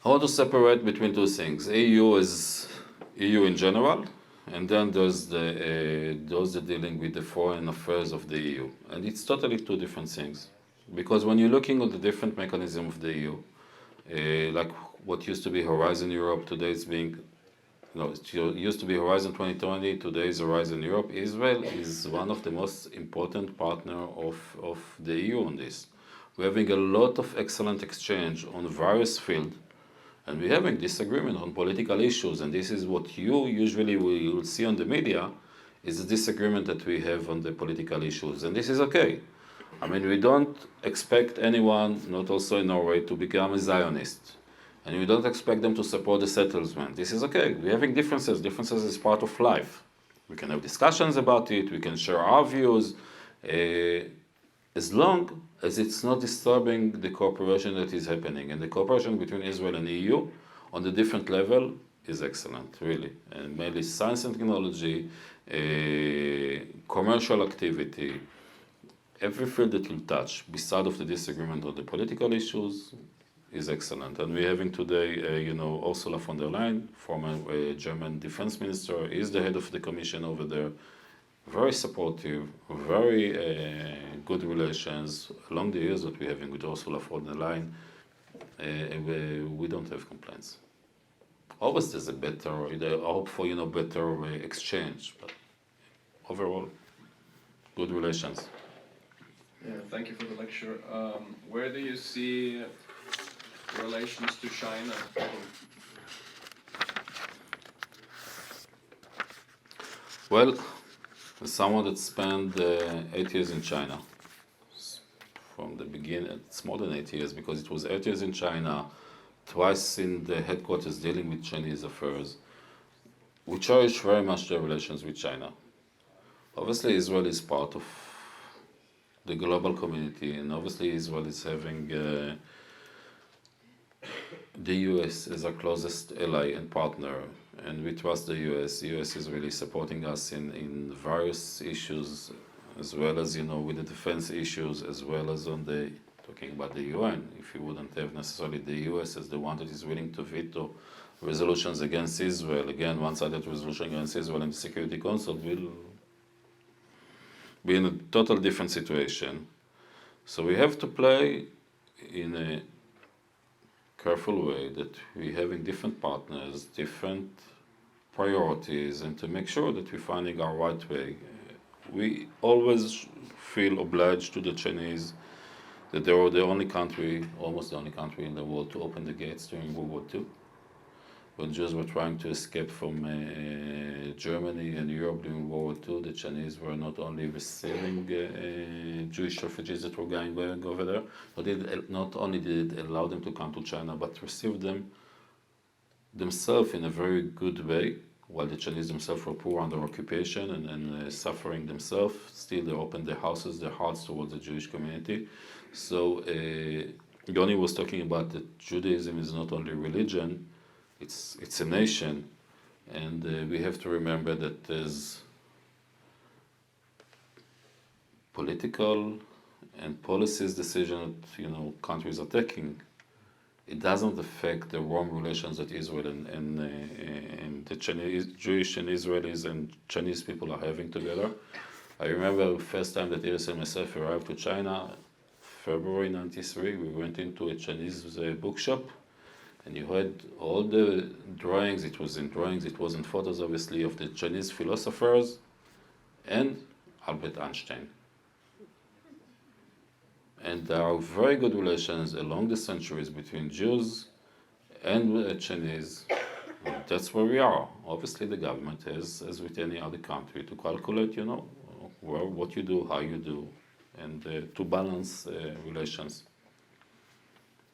I want to separate between two things. EU is EU in general, and then there's those that dealing with the foreign affairs of the EU. And it's totally two different things. Because when you're looking at the different mechanism of the EU, like what used to be Horizon Europe, today it's being, no, it used to be Horizon 2020, today is Horizon Europe. Israel is one of the most important partner of the EU on this. We're having a lot of excellent exchange on various fields, and we're having disagreement on political issues, and this is what you usually will see on the media, is the disagreement that we have on the political issues, and this is okay. I mean, we don't expect anyone, not also in Norway, to become a Zionist. And we don't expect them to support the settlement. This is okay. We're having differences. Differences is part of life. We can have discussions about it. We can share our views. As long as it's not disturbing the cooperation that is happening. And the cooperation between Israel and EU on the different level is excellent, really. And mainly science and technology, commercial activity, every field that you touch, beside of the disagreement on the political issues, is excellent. And we're having today, Ursula von der Leyen, former German defense minister, is the head of the commission over there. Very supportive, very good relations along the years that we're having with Ursula von der Leyen. We don't have complaints. Always there's a better, I hope for better exchange, but overall, good relations. Yeah, thank you for the lecture. Where do you see relations to China? Well, as someone that spent 8 years in China, from the beginning, it's more than 8 years because it was 8 years in China, twice in the headquarters dealing with Chinese affairs. We cherish very much the relations with China. Obviously, Israel is part of the global community, and obviously Israel is having the US as our closest ally and partner, and we trust the US. The US is really supporting us in various issues, as well as with the defense issues, as well as on the talking about the UN. If you wouldn't have necessarily the US as the one that is willing to veto resolutions against Israel, again, one-sided resolution against Israel in the Security Council will be in a total different situation. So we have to play in a careful way that we're having different partners, different priorities, and to make sure that we're finding our right way. We always feel obliged to the Chinese that they were the only country, almost the only country in the world to open the gates during World War II. When Jews were trying to escape from Germany and Europe during World War II, the Chinese were not only receiving Jewish refugees that were going over there, but not only did it allow them to come to China, but received them themselves in a very good way, while the Chinese themselves were poor under occupation and suffering themselves. Still, they opened their houses, their hearts towards the Jewish community. So Yoni was talking about that Judaism is not only religion, it's a nation, and we have to remember that there's political and policies decision that countries are taking. It doesn't affect the warm relations that Israel and the Chinese, Jewish and Israelis and Chinese people are having together. I remember the first time that Iris and myself arrived to China, February '93. We went into a Chinese bookshop. And you had all the drawings, it was in drawings, it was in photos obviously, of the Chinese philosophers and Albert Einstein. And there are very good relations along the centuries between Jews and Chinese. And that's where we are. Obviously the government has, as with any other country, to calculate, what you do, how you do, and to balance relations.